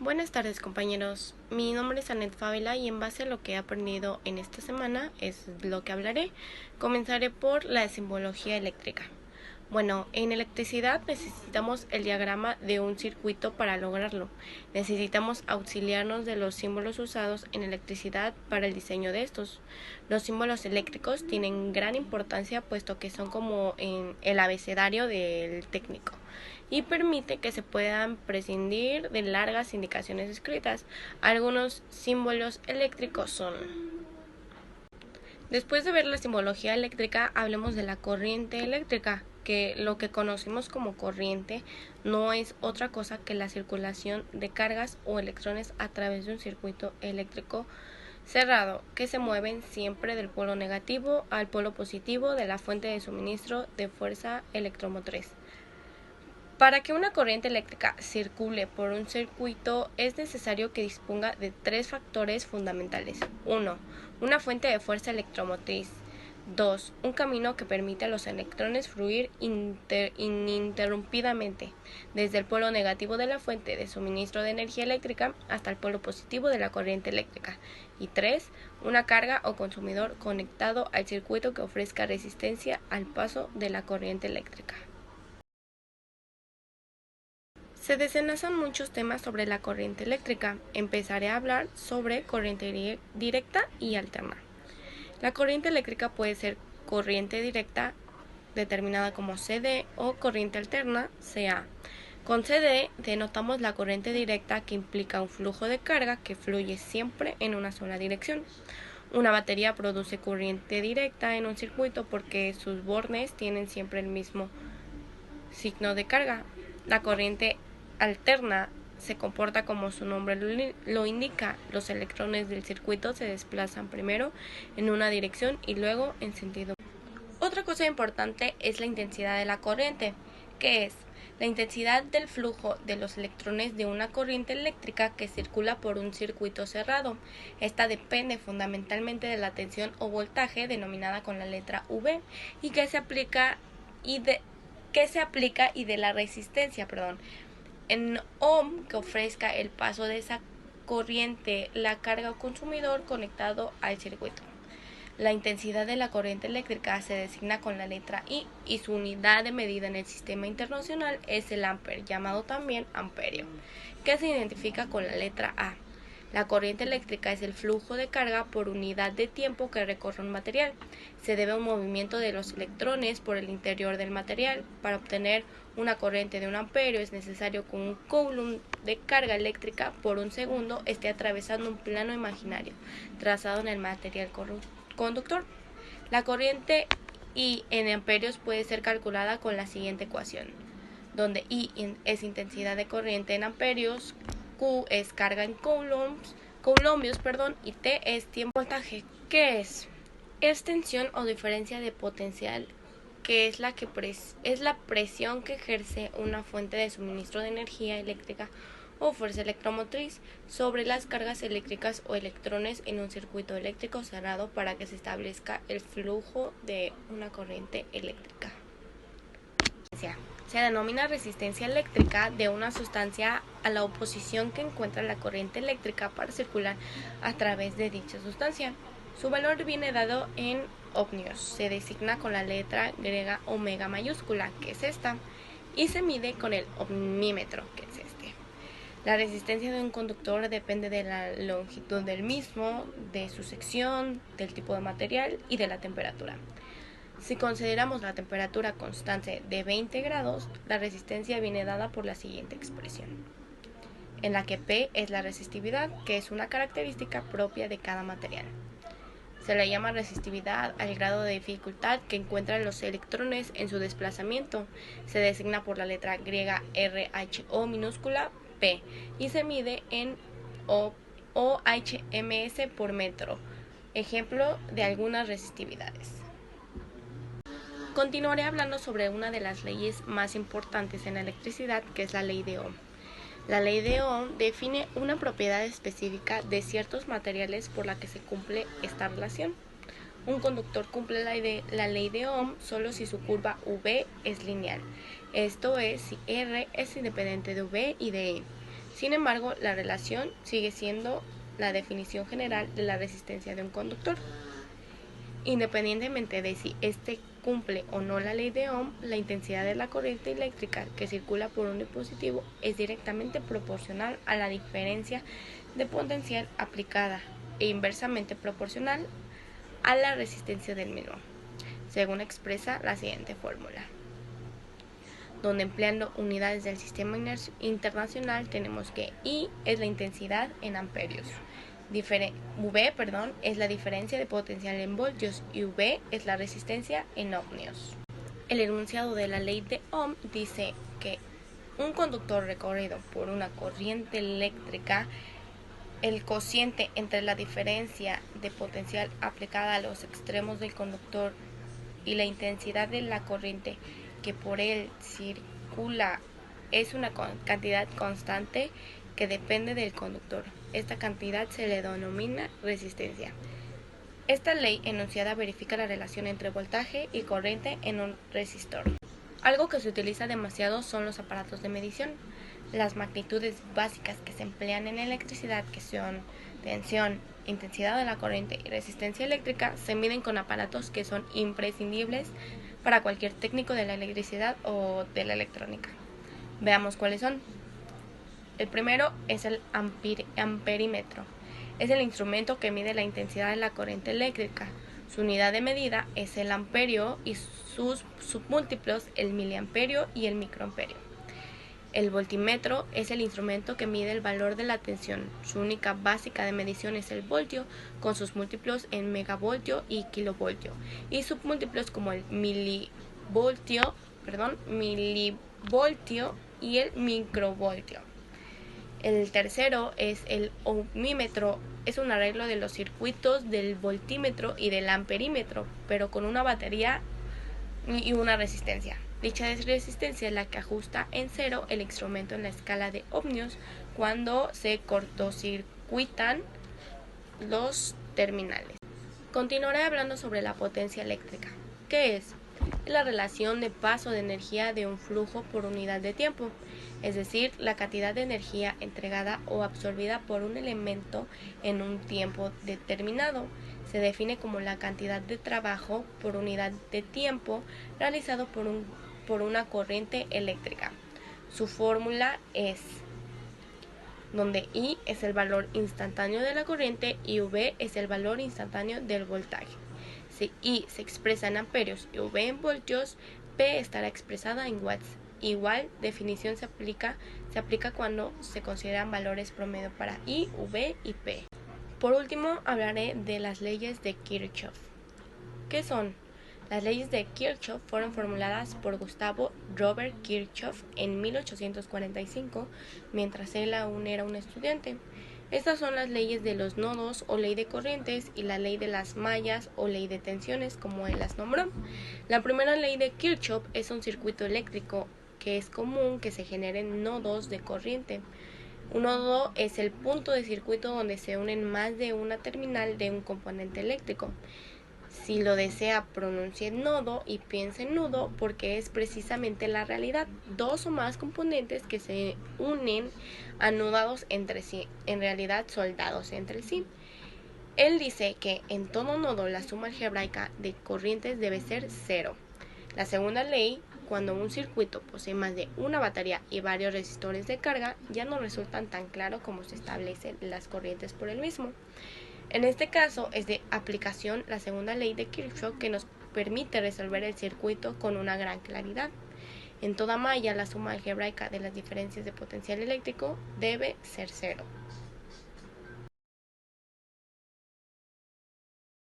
Buenas tardes, compañeros. Mi nombre es Anet Fávila y en base a lo que he aprendido en esta semana es lo que hablaré. Comenzaré por la simbología eléctrica. Bueno, en electricidad necesitamos el diagrama de un circuito para lograrlo. Necesitamos auxiliarnos de los símbolos usados en electricidad para el diseño de estos. Los símbolos eléctricos tienen gran importancia puesto que son como en el abecedario del técnico y permite que se puedan prescindir de largas indicaciones escritas. Algunos símbolos eléctricos son: después de ver la simbología eléctrica, hablemos de la corriente eléctrica, que lo que conocemos como corriente no es otra cosa que la circulación de cargas o electrones a través de un circuito eléctrico cerrado, que se mueven siempre del polo negativo al polo positivo de la fuente de suministro de fuerza electromotriz. Para que una corriente eléctrica circule por un circuito es necesario que disponga de tres factores fundamentales. 1. Una fuente de fuerza electromotriz. 2. Un camino que permite a los electrones fluir ininterrumpidamente desde el polo negativo de la fuente de suministro de energía eléctrica hasta el polo positivo de la corriente eléctrica. Y 3. Una carga o consumidor conectado al circuito que ofrezca resistencia al paso de la corriente eléctrica. Se desenlazan muchos temas sobre la corriente eléctrica. Empezaré a hablar sobre corriente directa y alterna. La corriente eléctrica puede ser corriente directa, determinada como CD, o corriente alterna, CA. Con CD denotamos la corriente directa, que implica un flujo de carga que fluye siempre en una sola dirección. Una batería produce corriente directa en un circuito porque sus bornes tienen siempre el mismo signo de carga. La corriente alterna se comporta como su nombre lo indica. Los electrones del circuito se desplazan primero en una dirección y luego en sentido. Otra cosa importante es la intensidad de la corriente, que es la intensidad del flujo de los electrones de una corriente eléctrica que circula por un circuito cerrado. Esta depende fundamentalmente de la tensión o voltaje, denominada con la letra V, y que se aplica y de la resistencia, en ohm, que ofrezca el paso de esa corriente, la carga o consumidor conectado al circuito. La intensidad de la corriente eléctrica se designa con la letra I y su unidad de medida en el sistema internacional es el ampere, llamado también amperio, que se identifica con la letra A. La corriente eléctrica es el flujo de carga por unidad de tiempo que recorre un material. Se debe a un movimiento de los electrones por el interior del material. Para obtener una corriente de 1 amperio es necesario que un coulomb de carga eléctrica por un segundo esté atravesando un plano imaginario trazado en el material conductor. La corriente I en amperios puede ser calculada con la siguiente ecuación, donde I es intensidad de corriente en amperios, Q es carga en coulombios, y T es tiempo voltaje. ¿Qué es? Es tensión o diferencia de potencial, que es la presión que ejerce una fuente de suministro de energía eléctrica o fuerza electromotriz sobre las cargas eléctricas o electrones en un circuito eléctrico cerrado para que se establezca el flujo de una corriente eléctrica. Se denomina resistencia eléctrica de una sustancia a la oposición que encuentra la corriente eléctrica para circular a través de dicha sustancia. Su valor viene dado en ohmios, se designa con la letra griega omega mayúscula, que es esta, y se mide con el ohmímetro, que es este. La resistencia de un conductor depende de la longitud del mismo, de su sección, del tipo de material y de la temperatura. Si consideramos la temperatura constante de 20 grados, la resistencia viene dada por la siguiente expresión, en la que P es la resistividad, que es una característica propia de cada material. Se le llama resistividad al grado de dificultad que encuentran los electrones en su desplazamiento. Se designa por la letra griega RHO minúscula P y se mide en OHMS por metro. Ejemplo de algunas resistividades. Continuaré hablando sobre una de las leyes más importantes en la electricidad, que es la ley de Ohm. La ley de Ohm define una propiedad específica de ciertos materiales por la que se cumple esta relación. Un conductor cumple la ley de Ohm solo si su curva V es lineal, esto es, si R es independiente de V y de E. Sin embargo, la relación sigue siendo la definición general de la resistencia de un conductor. Independientemente de si éste cumple o no la ley de Ohm, la intensidad de la corriente eléctrica que circula por un dispositivo es directamente proporcional a la diferencia de potencial aplicada e inversamente proporcional a la resistencia del mismo, según expresa la siguiente fórmula, donde empleando unidades del sistema internacional tenemos que I es la intensidad en amperios, V es la diferencia de potencial en voltios y V es la resistencia en ohmios. El enunciado de la ley de Ohm dice que un conductor recorrido por una corriente eléctrica, el cociente entre la diferencia de potencial aplicada a los extremos del conductor y la intensidad de la corriente que por él circula es una cantidad constante que depende del conductor. Esta cantidad se le denomina resistencia. Esta ley enunciada verifica la relación entre voltaje y corriente en un resistor. Algo que se utiliza demasiado son los aparatos de medición. Las magnitudes básicas que se emplean en electricidad, que son tensión, intensidad de la corriente y resistencia eléctrica, se miden con aparatos que son imprescindibles para cualquier técnico de la electricidad o de la electrónica. Veamos cuáles son. El primero es el amperímetro. Es el instrumento que mide la intensidad de la corriente eléctrica. Su unidad de medida es el amperio y sus submúltiplos el miliamperio y el microamperio. El voltímetro es el instrumento que mide el valor de la tensión. Su única básica de medición es el voltio, con sus múltiplos en megavoltio y kilovoltio, y submúltiplos como el milivoltio y el microvoltio. El tercero es el ohmímetro. Es un arreglo de los circuitos del voltímetro y del amperímetro, pero con una batería y una resistencia. Dicha resistencia es la que ajusta en cero el instrumento en la escala de ohmios cuando se cortocircuitan los terminales. Continuaré hablando sobre la potencia eléctrica. ¿Qué es? Es la relación de paso de energía de un flujo por unidad de tiempo, es decir, la cantidad de energía entregada o absorbida por un elemento en un tiempo determinado. Se define como la cantidad de trabajo por unidad de tiempo realizado por una corriente eléctrica. Su fórmula es donde I es el valor instantáneo de la corriente y V es el valor instantáneo del voltaje. Si I se expresa en amperios y V en voltios, P estará expresada en watts. Igual definición se aplica cuando se consideran valores promedio para I, V y P. Por último, hablaré de las leyes de Kirchhoff. ¿Qué son? Las leyes de Kirchhoff fueron formuladas por Gustavo Robert Kirchhoff en 1845, mientras él aún era un estudiante. Estas son las leyes de los nodos o ley de corrientes y la ley de las mallas o ley de tensiones, como él las nombró. La primera ley de Kirchhoff es un circuito eléctrico que es común que se generen nodos de corriente. Un nodo es el punto de circuito donde se unen más de una terminal de un componente eléctrico. Si lo desea, pronuncie nodo y piense en nudo porque es precisamente la realidad, dos o más componentes que se unen anudados entre sí, en realidad soldados entre sí. Él dice que en todo nodo la suma algebraica de corrientes debe ser cero. La segunda ley, cuando un circuito posee más de una batería y varios resistores de carga, ya no resultan tan claro como se establecen las corrientes por el mismo. En este caso es de aplicación la segunda ley de Kirchhoff que nos permite resolver el circuito con una gran claridad. En toda malla la suma algebraica de las diferencias de potencial eléctrico debe ser cero.